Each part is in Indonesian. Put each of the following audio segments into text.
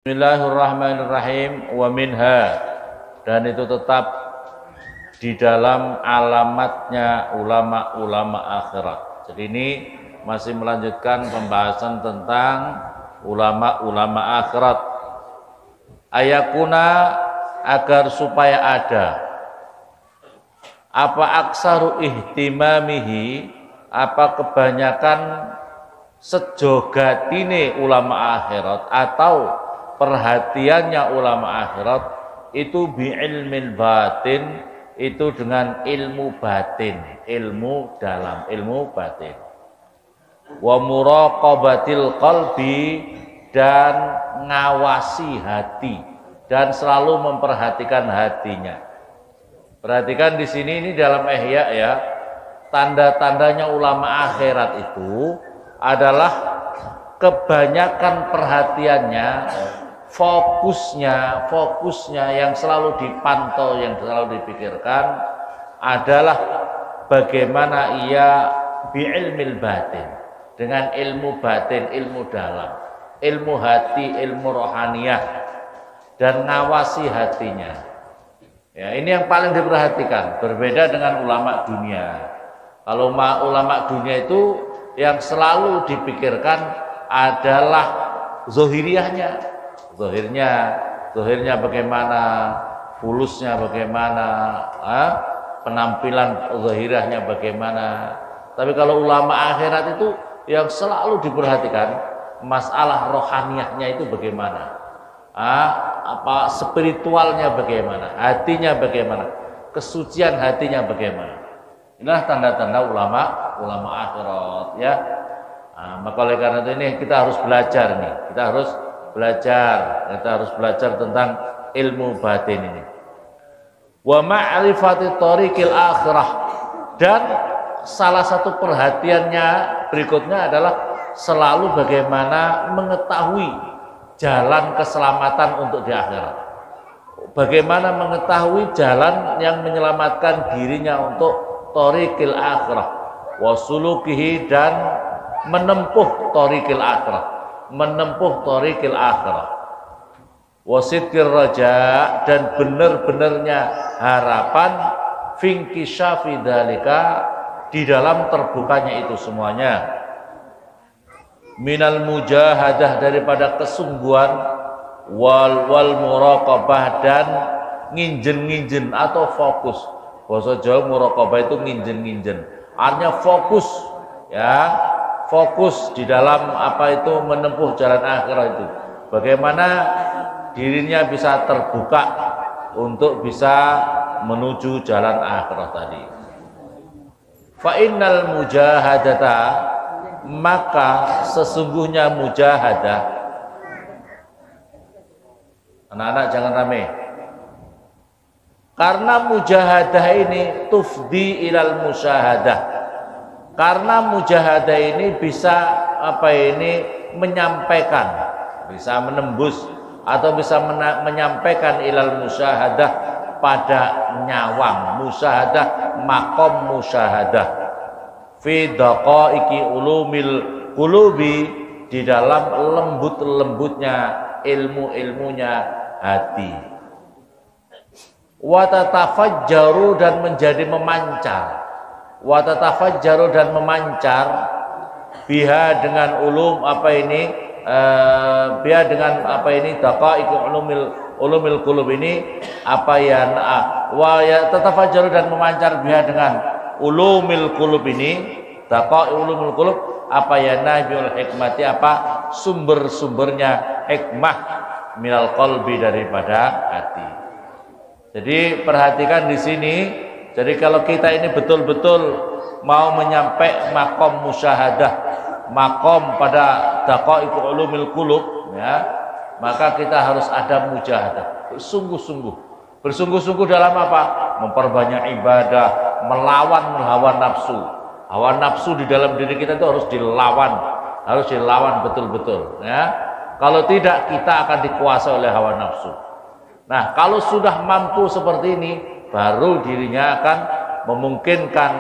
Bismillahirrahmanirrahim. Wa minha, dan itu tetap di dalam alamatnya ulama-ulama akhirat. Jadi ini masih melanjutkan pembahasan tentang ulama-ulama akhirat. Ayakuna, agar supaya ada apa aksaru ihtimamihi, apa kebanyakan sejogatine ulama akhirat atau perhatiannya ulama akhirat itu bi ilmil batin, itu dengan ilmu batin, ilmu dalam, ilmu batin. Wa muraqabatil qalbi, dan ngawasi hati dan selalu memperhatikan hatinya. Perhatikan di sini, ini dalam Ihya ya, tanda-tandanya ulama akhirat itu adalah kebanyakan perhatiannya, fokusnya yang selalu dipantau, yang selalu dipikirkan adalah bagaimana ia bi'ilmil batin, dengan ilmu batin, ilmu dalam, ilmu hati, ilmu rohaniyah, dan ngawasi hatinya. Ya, ini yang paling diperhatikan, berbeda dengan ulama dunia. Kalau ulama dunia itu yang selalu dipikirkan adalah zohiriyahnya, zohirnya bagaimana, fulusnya bagaimana, penampilan zohiriyahnya bagaimana. Tapi kalau ulama akhirat itu yang selalu diperhatikan masalah rohaniyahnya itu bagaimana, apa spiritualnya bagaimana, hatinya bagaimana, kesucian hatinya bagaimana. Inilah tanda-tanda ulama akhirat ya. Maka oleh karena itu ini kita harus belajar nih, kita harus belajar tentang ilmu batin ini. Wa ma'rifati thariqil akhirah, dan salah satu perhatiannya berikutnya adalah selalu bagaimana mengetahui jalan keselamatan untuk di akhirat. Bagaimana mengetahui jalan yang menyelamatkan dirinya untuk thariqil akhirah wa sulukihi, dan menempuh thariqil akhirah, wasidqir raja, dan benar-benarnya harapan finkisyafi dzalika, di dalam terbukanya itu semuanya, minal mujahadah, daripada kesungguhan, wal muraqabah, dan nginjen atau fokus. Bahasa Jawa muraqabah itu nginjen, artinya fokus ya, fokus di dalam apa itu menempuh jalan akhirat itu. Bagaimana dirinya bisa terbuka untuk bisa menuju jalan akhirat tadi. Fa innal mujahadata, maka sesungguhnya mujahadah, anak-anak jangan rame, karena mujahadah ini tufdi ilal musyahadah. Karena mujahadah ini bisa menyampaikan, bisa menembus atau bisa menyampaikan ilal musyahadah, pada nyawang musyahadah, makom musyahadah, fi daqaiqi ulumil qulubi, di dalam lembut-lembutnya ilmu-ilmunya hati. Wa tatafajjaru, dan menjadi memancar, wa tatafajjaru, dan memancar, biha, dengan ulum biha, dengan daqaiqi ulumil qulub ini, wa ya tatafajjaru, dan memancar, biha, dengan ulumil qulub ini, daqaiqi ulumil qulub, nabiul hikmati, sumber-sumbernya hikmah, minal qalbi, daripada hati. Jadi perhatikan di sini. Jadi kalau kita ini betul-betul mau menyampai makom musyahadah, makom pada daqaiqu ulumil qulub ya, maka kita harus ada mujahadah, bersungguh-sungguh dalam apa? Memperbanyak ibadah, melawan hawa nafsu. Hawa nafsu di dalam diri kita itu harus dilawan betul-betul ya. Kalau tidak, kita akan dikuasai oleh hawa nafsu. Nah, kalau sudah mampu seperti ini, baru dirinya akan memungkinkan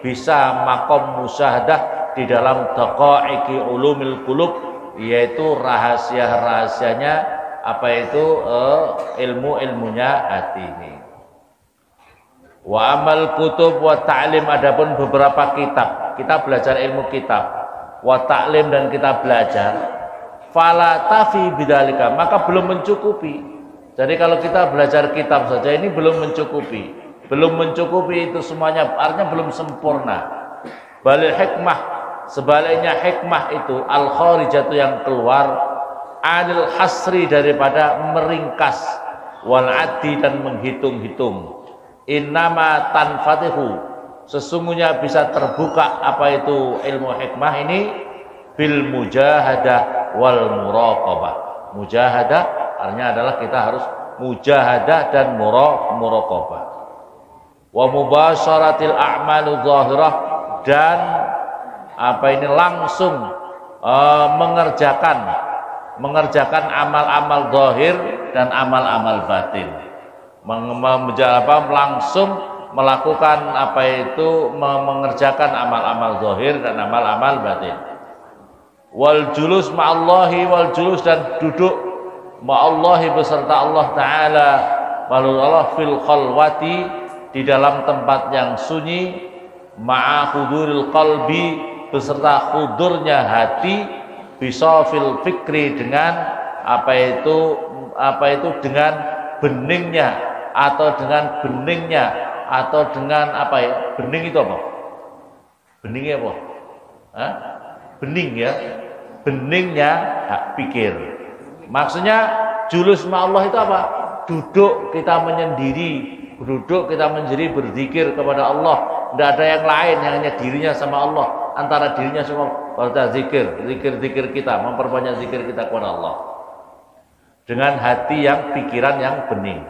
bisa makom musyahadah di dalam daqaiqi ulumil qulub, yaitu rahasia-rahasianya apa itu ilmu-ilmunya hati ini. Wa amal kutub wa ta'lim, adapun beberapa kitab, kita belajar ilmu kitab, wa ta'lim dan kita belajar, fala tafi bidzalika, maka belum mencukupi. Jadi kalau kita belajar kitab saja ini belum mencukupi. Belum mencukupi itu semuanya, artinya belum sempurna. Balil hikmah, sebaliknya hikmah itu al-kharijatu yang keluar, anil hasri daripada meringkas, wal addi dan menghitung-hitung. Innama tanfatihu, sesungguhnya bisa terbuka apa itu ilmu hikmah ini bil mujahadah wal muraqabah. Mujahadah artinya adalah kita harus mujahadah dan muraqabah. Wa mubasyaratil a'malu zahirah, dan apa ini langsung mengerjakan amal-amal zahir dan amal-amal batin. Langsung melakukan apa itu mengerjakan amal-amal zahir dan amal-amal batin. Wal julus ma'allahi, wal julus dan duduk ma'allahi beserta Allah Ta'ala, Allah fil khalwati, di dalam tempat yang sunyi, ma'a huduril qalbi, beserta hudurnya hati, bisafil fikri, dengan apa itu dengan beningnya atau dengan apa ya, bening itu apa? Beningnya apa? Hah? Bening ya, beningnya hak pikir. Maksudnya julus ma'allah itu apa? Duduk kita menyendiri, berzikir kepada Allah. Tidak ada yang lain, yang hanya dirinya sama Allah. Antara dirinya sama Allah, zikir kita, memperbanyak zikir kita kepada Allah dengan hati yang pikiran yang bening.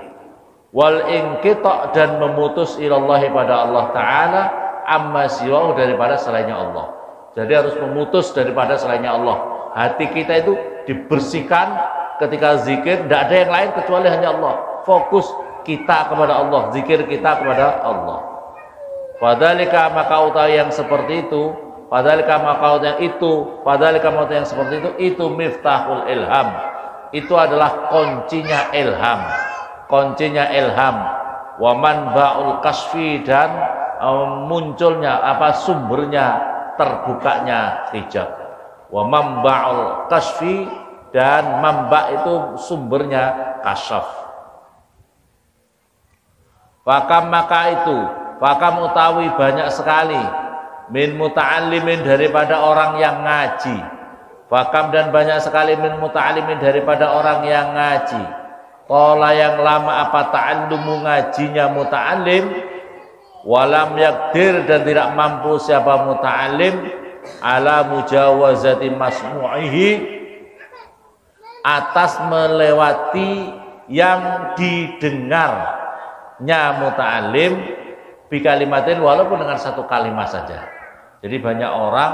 Wal inqita, dan memutus ilallahi pada Allah Ta'ala, amma siwahu, daripada selainnya Allah. Jadi harus memutus daripada selainnya Allah. Hati kita itu dibersihkan ketika zikir, tidak ada yang lain kecuali hanya Allah. Fokus kita kepada Allah, zikir kita kepada Allah. Padhalika, maka utawi yang seperti itu, itu miftahul ilham, itu adalah kuncinya ilham. Wa manba'ul kasfi, dan munculnya sumbernya terbukanya hijab. Wa manba'ul kasfi, dan mamba itu sumbernya kasyaf. Fakam utawi banyak sekali, min muta'allimin, daripada orang yang ngaji. Fakam, dan banyak sekali, min muta'allimin, daripada orang yang ngaji. Qala, yang lama apa ta'allumu, ngajinya muta'allim, walam yakdir, dan tidak mampu siapa muta'allim, ala mujawazati masmu'ihi, atas melewati yang didengarnya muta'allim, bikalimatin, walaupun dengan satu kalimat saja. Jadi banyak orang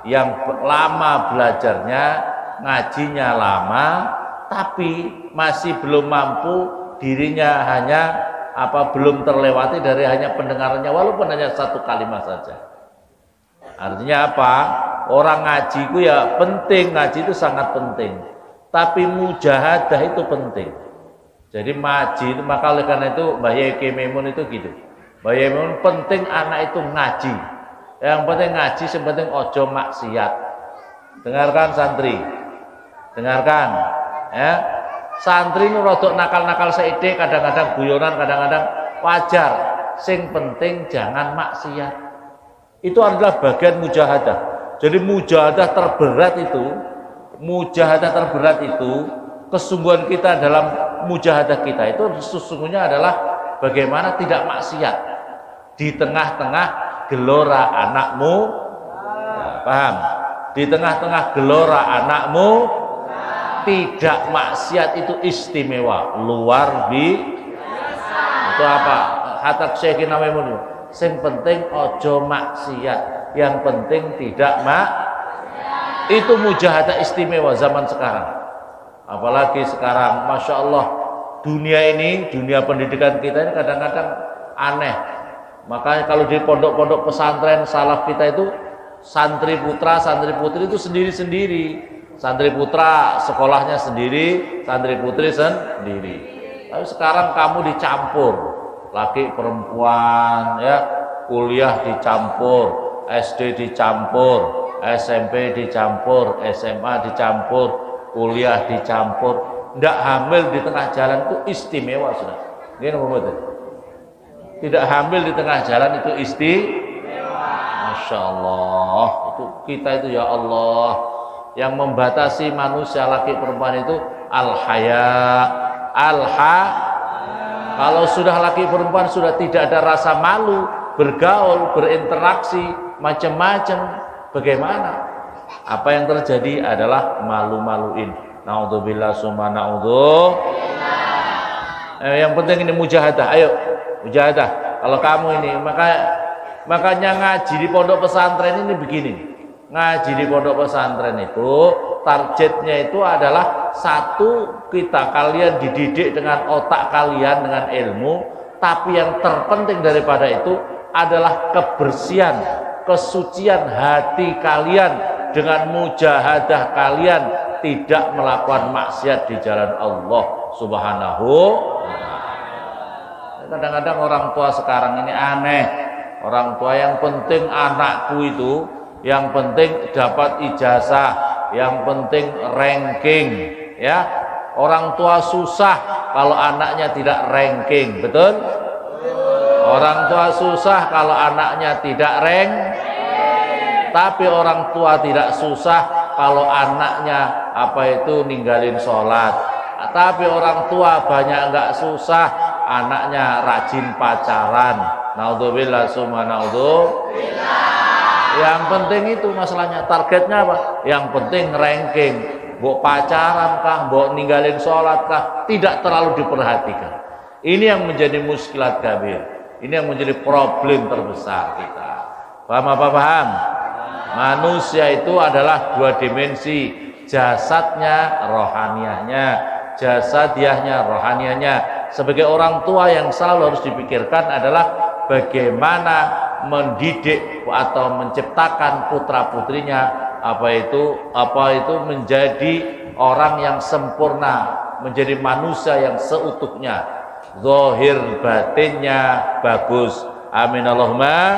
yang lama belajarnya, ngajinya lama, tapi masih belum mampu, dirinya hanya belum terlewati dari hanya pendengarannya, walaupun hanya satu kalimat saja. Artinya apa? Orang ngaji itu ya penting, ngaji itu sangat penting, tapi mujahadah itu penting. Jadi ngaji itu, maka oleh karena itu Mbah Yai Maimun itu gitu. Mbah Yai Maimun penting anak itu ngaji. Yang penting ngaji, yang penting ojo maksiat. Dengarkan santri, dengarkan ya. Santri ini rodok nakal-nakal seidik, kadang-kadang guyonan, kadang-kadang wajar. Sing penting jangan maksiat. Itu adalah bagian mujahadah. Jadi mujahadah terberat itu, kesungguhan kita dalam mujahadah kita itu sesungguhnya adalah bagaimana tidak maksiat di tengah-tengah gelora anakmu. Ya, paham? Di tengah-tengah gelora anakmu, tidak maksiat itu istimewa, luar biasa. Itu apa? Kata Syekh Maimun, yang penting ojo maksiat, yang penting tidak itu mujahadah istimewa zaman sekarang. Apalagi sekarang, Masya Allah, dunia pendidikan kita ini kadang-kadang aneh. Makanya kalau di pondok-pondok pesantren salaf kita itu, santri putra, santri putri itu sendiri-sendiri. Santri putra sekolahnya sendiri, santri putri sendiri. Tapi sekarang kamu dicampur, laki perempuan, ya, kuliah dicampur, SD dicampur, SMP dicampur, SMA dicampur, kuliah dicampur. Tidak hamil di tengah jalan itu istimewa sudah. Gini betul. Tidak hamil di tengah jalan itu istimewa. Masya Allah. Itu kita itu ya Allah. Yang membatasi manusia laki perempuan itu al-haya, kalau sudah laki perempuan sudah tidak ada rasa malu, bergaul, berinteraksi, macam-macam, bagaimana? Apa yang terjadi adalah malu-maluin. Naudzubillah summa naudzubillah. Yang penting ini mujahadah, ayo mujahadah. Kalau kamu ini, makanya ngaji di pondok pesantren ini begini. Ngaji di pondok pesantren itu targetnya itu adalah satu, kalian dididik dengan otak kalian dengan ilmu, tapi yang terpenting daripada itu adalah kebersihan, kesucian hati kalian dengan mujahadah kalian tidak melakukan maksiat di jalan Allah Subhanahu wa ta'ala. Kadang-kadang orang tua sekarang ini aneh. Orang tua yang penting anakku itu, yang penting dapat ijazah, yang penting ranking, ya. Orang tua susah kalau anaknya tidak ranking, betul? Orang tua susah kalau anaknya tidak rank. Tapi orang tua tidak susah kalau anaknya ninggalin sholat. Tapi orang tua banyak enggak susah, anaknya rajin pacaran. Naudzubillah summa naudzubillah. Yang penting itu masalahnya, targetnya apa? Yang penting ranking, mbok pacaran kah, mbok ninggalin sholat kah, tidak terlalu diperhatikan. Ini yang menjadi muskilat kabir. Ini yang menjadi problem terbesar kita. Paham apa paham? Manusia itu adalah dua dimensi, jasadnya, rohaniahnya, jasadiahnya, rohaniahnya. Sebagai orang tua yang selalu harus dipikirkan adalah bagaimana mendidik atau menciptakan putra putrinya menjadi orang yang sempurna, menjadi manusia yang seutuhnya, zahir batinnya bagus. Amin Allahumma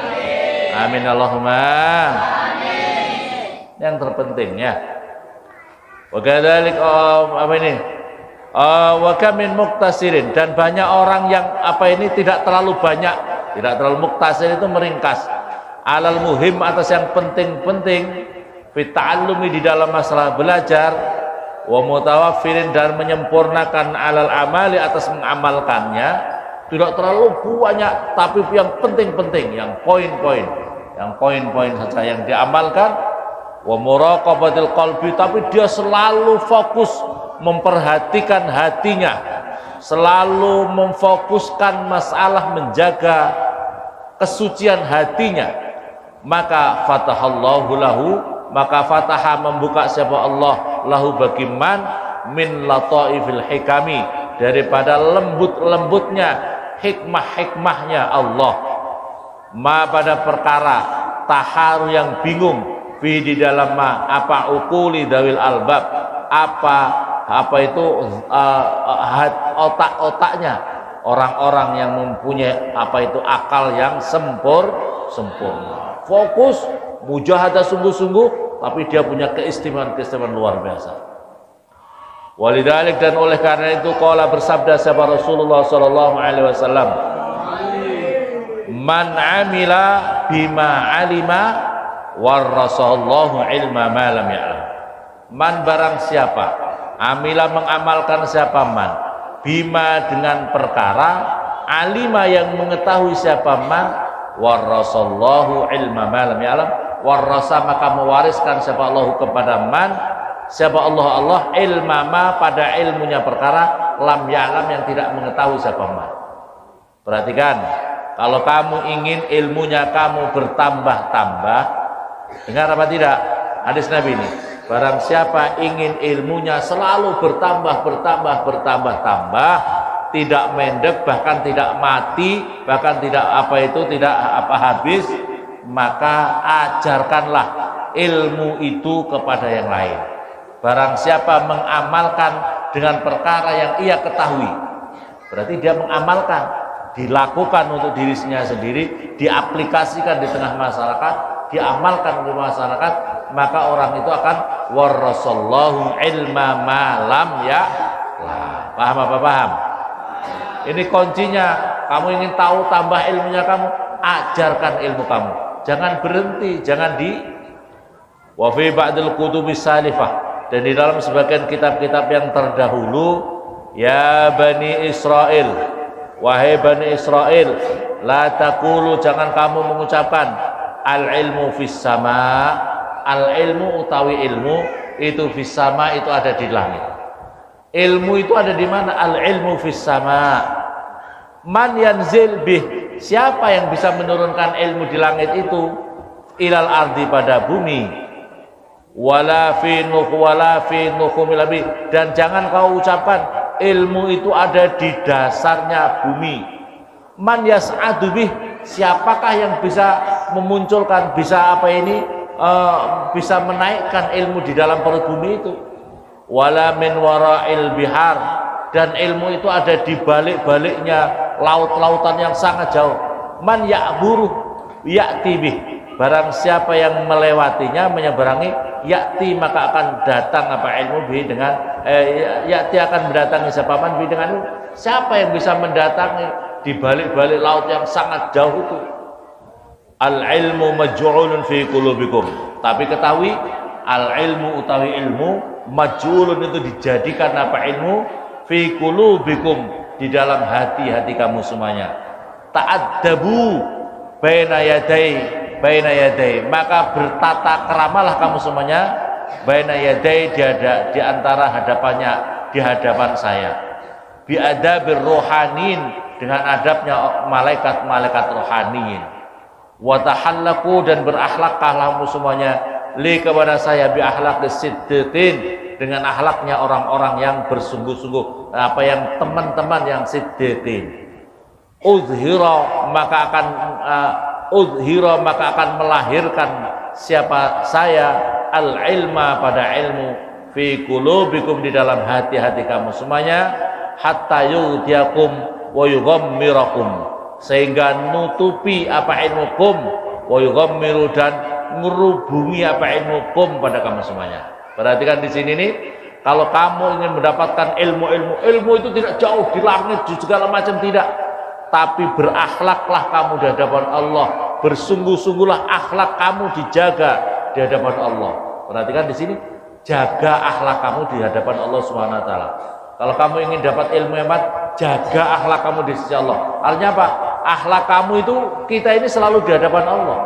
amin. Amin Allahumma amin. Yang terpenting ya. Wa kadzalik wa kam min muktasirin, dan banyak orang yang tidak terlalu banyak, tidak terlalu muktasir itu meringkas, alal muhim atas yang penting-penting, fit ta'allumi di dalam masalah belajar, wa mutawaffirin dan menyempurnakan alal amali atas mengamalkannya, tidak terlalu banyak tapi yang penting-penting, yang poin-poin saja yang diamalkan, wa muraqabatil qalbi, tapi dia selalu fokus memperhatikan hatinya, selalu memfokuskan masalah menjaga kesucian hatinya, maka fatahallahu lahu, maka fataha membuka siapa Allah lahu bagi man min lataifil hikami, daripada lembut-lembutnya hikmah-hikmahnya Allah, ma pada perkara taharu yang bingung fi di dalam ma apa ukuli dawil albab, otak-otaknya orang-orang yang mempunyai akal yang sempurna. Fokus mujahadah sungguh-sungguh, tapi dia punya keistimewaan luar biasa. Walidalik, dan oleh karena itu qala bersabda sahabat Rasulullah sallallahu alaihi wasallam, man amila bima alima warasallahu ilma ma lam ya'lam. Man barang siapa, amila mengamalkan siapa man, bima dengan perkara, alima yang mengetahui siapa man, warasallahu ilma ma lam ya'lam, warasa maka mewariskan siapa Allah kepada man, siapa Allah ilma ma pada ilmunya perkara, lam ya'lam yang tidak mengetahui siapa man. Perhatikan, kalau kamu ingin ilmunya kamu bertambah-tambah, dengar apa tidak hadis Nabi ini, barang siapa ingin ilmunya selalu bertambah, tidak mendek, bahkan tidak mati, bahkan tidak habis, maka ajarkanlah ilmu itu kepada yang lain. Barang siapa mengamalkan dengan perkara yang ia ketahui, berarti dia mengamalkan, dilakukan untuk dirinya sendiri, diaplikasikan di tengah masyarakat, diamalkan di masyarakat, maka orang itu akan warasallahu ilma ma lam ya. Paham apa paham? Ini kuncinya. Kamu ingin tahu tambah ilmunya kamu, ajarkan ilmu kamu. Jangan berhenti, jangan di wa fi ba'dil kutubis salifah, dan di dalam sebagian kitab-kitab yang terdahulu, ya Bani Israel, wahai Bani Israel, la taqulu, jangan kamu mengucapkan al ilmu fis sama, al ilmu utawi ilmu itu fis sama, itu ada di langit. Ilmu itu ada di mana? Al ilmu fis sama. Man yanzil bih, siapa yang bisa menurunkan ilmu di langit itu? Ilal ardi, pada bumi. Wala fi nukhumil abi, dan jangan kau ucapkan ilmu itu ada di dasarnya bumi. Man yas'adu bih, siapakah yang bisa memunculkan, bisa bisa menaikkan ilmu di dalam perut bumi itu? Wala min wara'il bihar, dan ilmu itu ada di balik-baliknya laut-lautan yang sangat jauh. Man ya'buru ya'ti bih, barang siapa yang melewatinya, menyeberangi, ya'ti, maka akan datang apa ilmu bih dengan ya'ti, akan mendatangi siapa man bih dengan ilmu. Siapa yang bisa mendatangi di balik-balik laut yang sangat jauh itu? Al ilmu maj'ulun fi qulubikum, tapi ketahui al ilmu utawi ilmu maj'ulun itu dijadikan apa ilmu fi qulubikum, di dalam hati-hati kamu semuanya. Ta'addabu baina yaday, maka bertata keramalah kamu semuanya, baina yaday, di antara hadapannya, di hadapan saya. Bi adabir rohanin, dengan adabnya malaikat-malaikat rohaniin. Wa tahallaku, dan berakhlaklah kamu semuanya li, kepada saya, bi akhlaqis siddiqin, dengan akhlaknya orang-orang yang bersungguh-sungguh, yang teman-teman yang siddiqin. Uzhira, maka akan melahirkan siapa saya, al ilma, pada ilmu, fi qulubikum, di dalam hati-hati kamu semuanya, hatta yudiyakum wa yughammirakum, sehingga nutupi apa ilmukum, wa yughammiru, dan ngerubungi apa ilmukum pada kamu semuanya. Perhatikan di sini nih, kalau kamu ingin mendapatkan ilmu itu tidak jauh di langit, di segala macam, tidak. Tapi berakhlaklah kamu di hadapan Allah, bersungguh-sungguhlah akhlak kamu dijaga di hadapan Allah. Perhatikan di sini, jaga akhlak kamu di hadapan Allah Subhanahu wa taala. Kalau kamu ingin dapat ilmu hebat, jaga akhlak kamu di sisi Allah. Artinya apa? Akhlak kamu itu, kita ini selalu di hadapan Allah.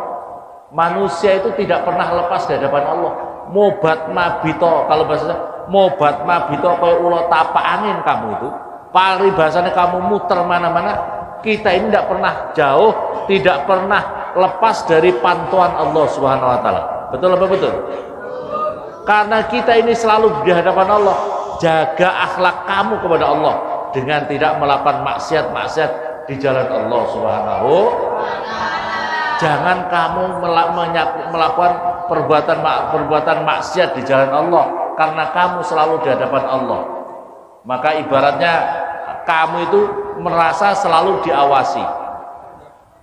Manusia itu tidak pernah lepas di hadapan Allah. Mobat mabito, kalau bahasanya mobat mabito, kayak ulo tapak angin kamu itu, paribasanya kamu muter mana-mana, kita ini tidak pernah jauh, tidak pernah lepas dari pantauan Allah Subhanahu wa taala. Betul apa betul? Karena kita ini selalu di hadapan Allah. Jaga akhlak kamu kepada Allah dengan tidak melakukan maksiat-maksiat di jalan Allah Subhanahu wa taala. Jangan kamu melakukan perbuatan maksiat di jalan Allah, karena kamu selalu di hadapan Allah. Maka ibaratnya kamu itu merasa selalu diawasi.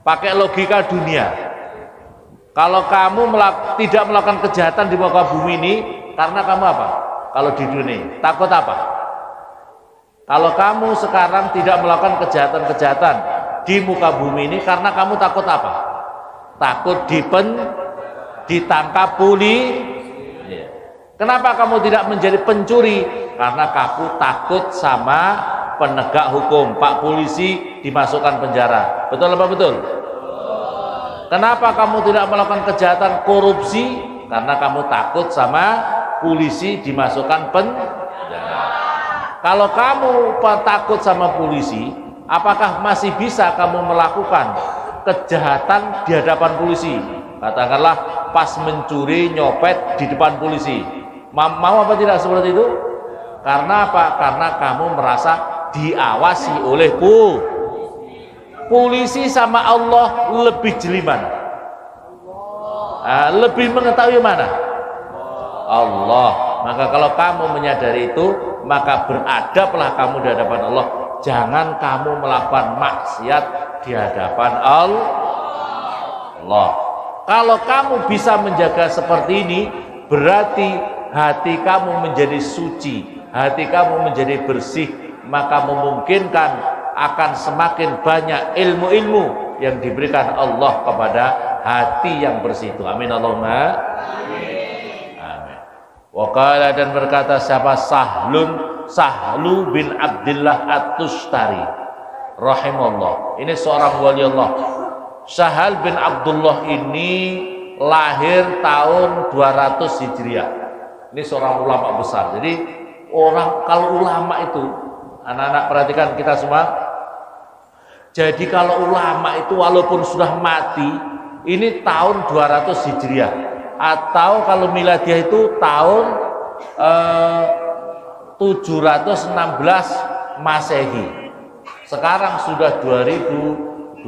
Pakai logika dunia. Kalau kamu tidak melakukan kejahatan di muka bumi ini, karena kamu apa? Kalau di dunia, takut apa? Kalau kamu sekarang tidak melakukan kejahatan-kejahatan di muka bumi ini, karena kamu takut apa? Takut ditangkap polisi. Kenapa kamu tidak menjadi pencuri? Karena kamu takut sama penegak hukum, Pak polisi dimasukkan penjara. Betul apa betul? Kenapa kamu tidak melakukan kejahatan korupsi? Karena kamu takut sama polisi dimasukkan penjara. Kalau kamu takut sama polisi, apakah masih bisa kamu melakukan kejahatan di hadapan polisi? Katakanlah pas mencuri, nyopet di depan polisi, mau apa tidak seperti itu? Karena apa? Karena kamu merasa diawasi oleh polisi. Sama Allah lebih jeliman. Lebih mengetahui mana? Allah. Maka kalau kamu menyadari itu, maka beradablah kamu di hadapan Allah. Jangan kamu melakukan maksiat di hadapan Allah. Kalau kamu bisa menjaga seperti ini, berarti hati kamu menjadi suci, hati kamu menjadi bersih, maka memungkinkan akan semakin banyak ilmu-ilmu yang diberikan Allah kepada hati yang bersih itu. Amin Allahumma amin. Waqala, dan berkata siapa? Sahlu bin Abdillah At-Tustari rahimahullah. Ini seorang wali Allah. Sahal bin Abdullah ini lahir tahun 200 Hijriah. Ini seorang ulama besar. Jadi kalau ulama itu, anak-anak perhatikan kita semua. Jadi kalau ulama itu walaupun sudah mati, ini tahun 200 Hijriah, atau kalau miladiah itu tahun 716 Masehi. Sekarang sudah 2020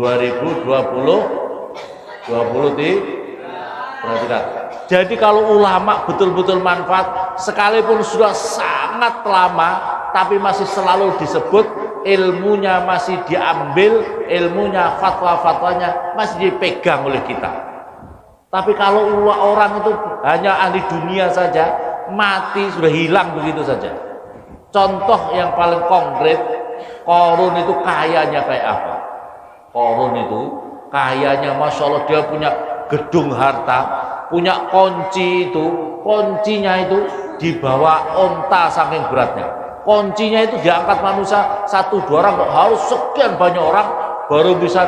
perhatikan. Jadi kalau ulama betul-betul manfaat, sekalipun sudah sangat lama, tapi masih selalu disebut, ilmunya masih diambil, ilmunya, fatwa-fatwanya masih dipegang oleh kita. Tapi kalau orang itu hanya ahli dunia saja, mati sudah hilang begitu saja. Contoh yang paling konkret, Qarun itu kayanya kayak apa? Qarun itu kayanya, masya Allah, dia punya gedung harta, punya kunci itu, kuncinya itu dibawa onta saking beratnya. Kuncinya itu diangkat manusia 1-2 orang, harus sekian banyak orang baru bisa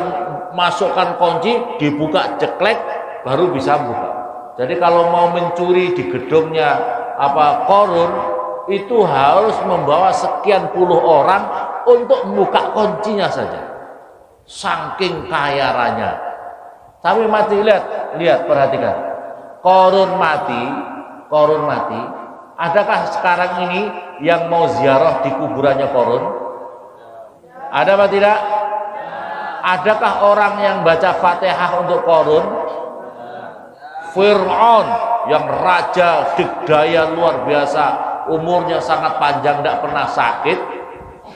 masukkan kunci, dibuka ceklek, baru bisa buka. Jadi kalau mau mencuri di gedungnya Qarun, itu harus membawa sekian puluh orang untuk membuka kuncinya saja. Saking kaya raya. Tapi mati, lihat, perhatikan. Qarun mati. Adakah sekarang ini yang mau ziarah di kuburannya Qarun? Ada apa tidak? Adakah orang yang baca Fatihah untuk Qarun? Fir'aun yang raja digdaya luar biasa, umurnya sangat panjang, tidak pernah sakit.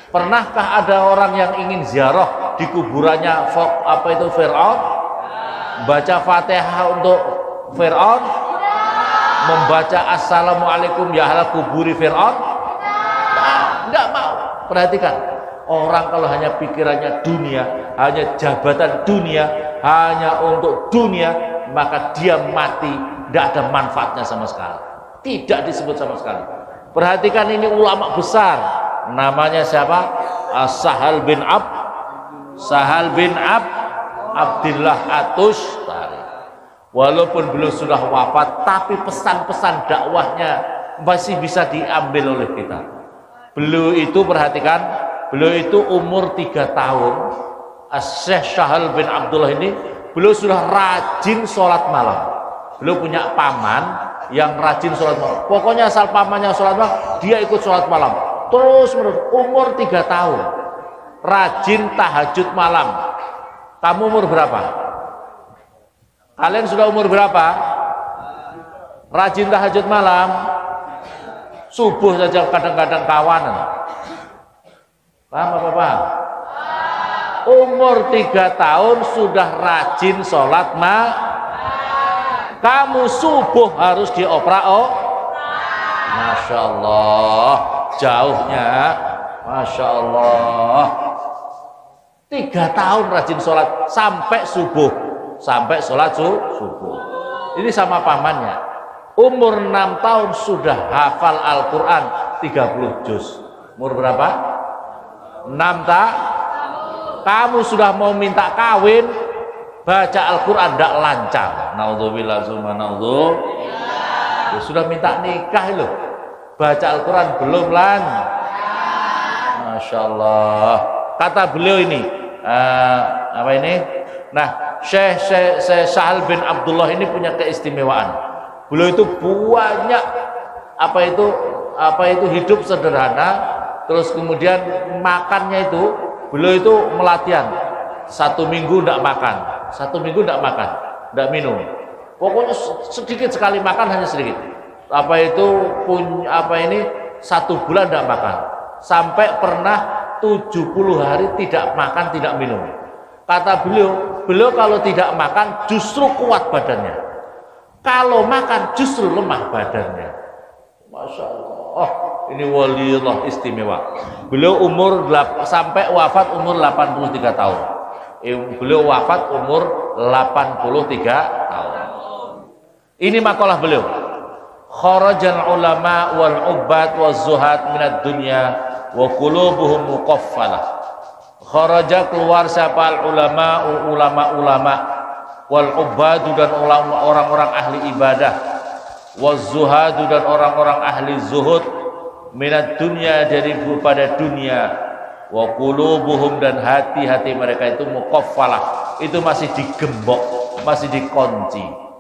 Pernahkah ada orang yang ingin ziarah di kuburannya Fir'aun? Baca Fatihah untuk Fir'aun? Membaca Assalamualaikum ya ahlal kuburi Fir'aun? Tidak mau. Perhatikan, orang kalau hanya pikirannya dunia, hanya jabatan dunia, hanya untuk dunia, maka dia mati, tidak ada manfaatnya sama sekali, tidak disebut sama sekali. Perhatikan, ini ulama besar, namanya siapa? Sahal bin Abdillah At-Tustari. Walaupun beliau sudah wafat, tapi pesan-pesan dakwahnya masih bisa diambil oleh kita. Beliau itu, perhatikan, beliau itu umur 3 tahun. Syekh Sahal bin Abdullah ini, beliau sudah rajin sholat malam. Beliau punya paman yang rajin sholat malam. Pokoknya asal pamannya sholat malam, dia ikut sholat malam. Terus menerus, umur 3 tahun. Rajin tahajud malam. Kamu umur berapa? Kalian sudah umur berapa? Rajin tahajud malam. Subuh saja kadang-kadang kawanan. Paham apa paham? Umur 3 tahun sudah rajin sholat kamu subuh harus dioprak. Masya Allah, jauhnya. Masya Allah. 3 tahun rajin sholat sampai subuh, sampai sholat subuh. Ini sama pamannya. Umur 6 tahun sudah hafal Al-Quran 30 juz. Umur berapa? 6 tahun. Kamu sudah mau minta kawin, baca Al-Quran tidak lancar. Naudzubillah summa naudzubillah. Sudah minta nikah loh, baca Al-Quran belum lancar. Masya Allah. Kata beliau ini, apa ini? Nah, Syekh Sahal bin Abdullah ini punya keistimewaan. Beliau itu banyak apa itu hidup sederhana, terus kemudian makannya itu beliau itu melatihan 1 minggu tidak makan, 1 minggu tidak makan, tidak minum. Pokoknya sedikit sekali makan, hanya sedikit. Apa itu satu bulan tidak makan. Sampai pernah 70 hari tidak makan, tidak minum. Kata beliau kalau tidak makan justru kuat badannya. Kalau makan justru lemah badannya. Masya Allah. Oh, ini waliullah istimewa. Beliau sampai wafat umur 83 tahun. Beliau wafat umur 83 tahun. Ini makalah beliau. Kharajal ulama wal ubbad waz zuhad minad dunya wa qulubuhum muqaffalah. Kharaja keluar siapa ulama wal ubbad dan orang-orang ahli ibadah, waz zuhad dan orang-orang ahli zuhud, minad dunya daripada dunia, wa qulubuhum dan hati-hati mereka itu muqaffalah, itu masih digembok, masih dikunci.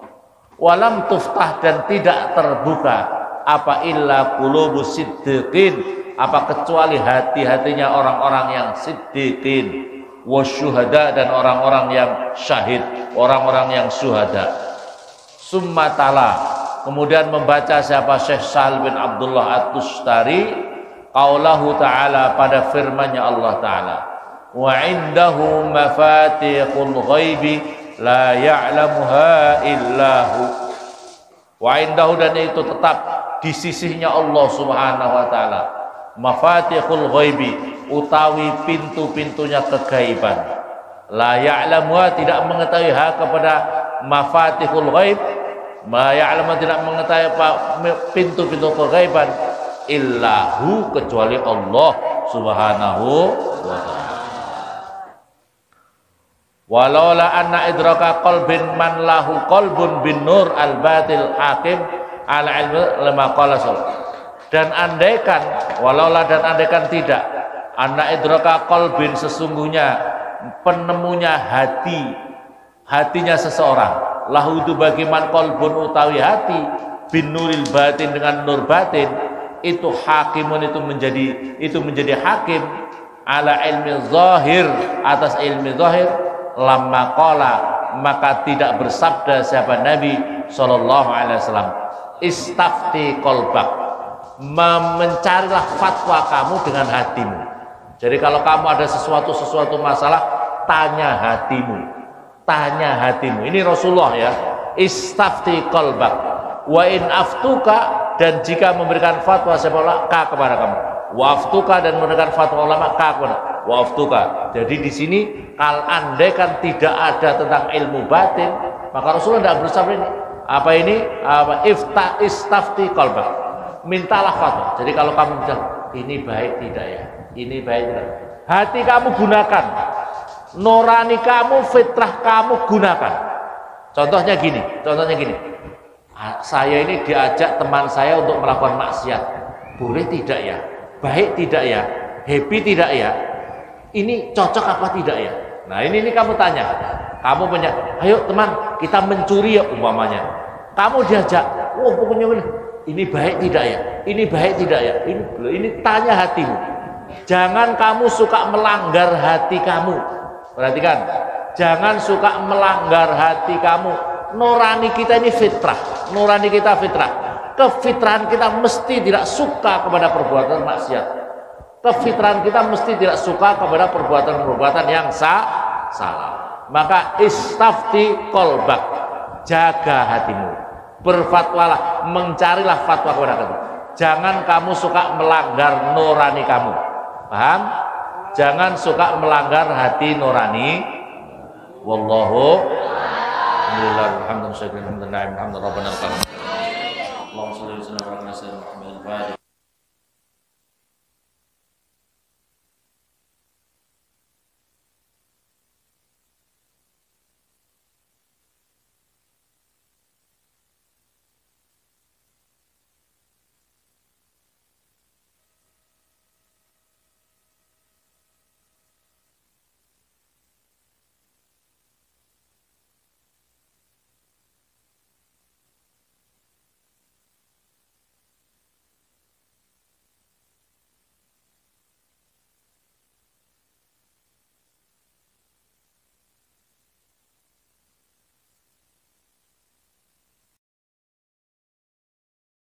Walam tuftah dan tidak terbuka apa illa qulubus siddiqin, apa kecuali hati-hatinya orang-orang yang siddiqin, wasyuhada dan orang-orang yang syahid, orang-orang yang syuhada. Summa tala, kemudian membaca siapa Syekh Shalih bin Abdullah At-Tustari qaulahu ta'ala, pada firman-Nya Allah Ta'ala, wa indahu mafatihul ghaibi la ya'lamuha illahu. Wa indahu, dan itu tetap di sisinya Allah Subhanahu wa taala, mafatihul ghaibi, utawi pintu-pintunya kegaiban. La ya'lamuha, tidak mengetahui kepada mafatihul ghaib, ma ya'lamu, tidak mengetahui pintu-pintu kegaiban, illahu, kecuali Allah Subhanahu wa taala. Walaula anna idraka qalbin man lahu qalbun bin nur al batil hakim ala ilmi lama qala. Dan andaikan, walaula dan andaikan tidak, anna idraka qalbin, sesungguhnya penemunya hatinya seseorang, lahu itu bagi man qalbun utawi hati, bin nuril batin, dengan nur batin, itu hakimun, itu menjadi hakim, ala ilmi zahir, atas ilmi zahir, lamma qala, maka tidak bersabda siapa Nabi sallallahu alaihi wasallam, istafti qalbak, mencarilah fatwa kamu dengan hatimu. Jadi kalau kamu ada sesuatu masalah, tanya hatimu. Ini Rasulullah ya, istafti qalbak wa in aftuka, dan jika memberikan fatwa siapa kepada kamu, wa aftuka, dan memberikan fatwa ulama kepada wa aftuka. Jadi di sini kalau andaikan tidak ada tentang ilmu batin, maka Rasulullah tidak bersabda ini istafti qalbak, mintalah fatwa. Jadi kalau kamu bilang ini baik tidak ya, ini baik tidak, hati kamu gunakan, nurani kamu, fitrah kamu gunakan. Contohnya gini, saya ini diajak teman saya untuk melakukan maksiat, boleh tidak ya, baik tidak ya, happy tidak ya, ini cocok apa tidak ya? Nah ini kamu tanya, kamu punya, ayo teman kita mencuri ya umpamanya, kamu diajak, pokoknya ini baik tidak ya, ini baik tidak ya, ini tanya hatimu. Jangan kamu suka melanggar hati kamu, perhatikan, jangan suka melanggar hati kamu. Nurani kita ini fitrah, kefitrahan kita mesti tidak suka kepada perbuatan maksiat. Kefitrahan kita mesti tidak suka kepada perbuatan-perbuatan yang salah. Maka istafti qalbak, jaga hatimu, berfatwalah, mencarilah fatwa kepada kamu. Jangan kamu suka melanggar nurani kamu, paham? Jangan suka melanggar hati nurani. Wallahu alhamdulillah, alhamdulillah, alhamdulillah, alhamdulillah, Allahumma shalli wa sallim ala sayyidina Muhammad.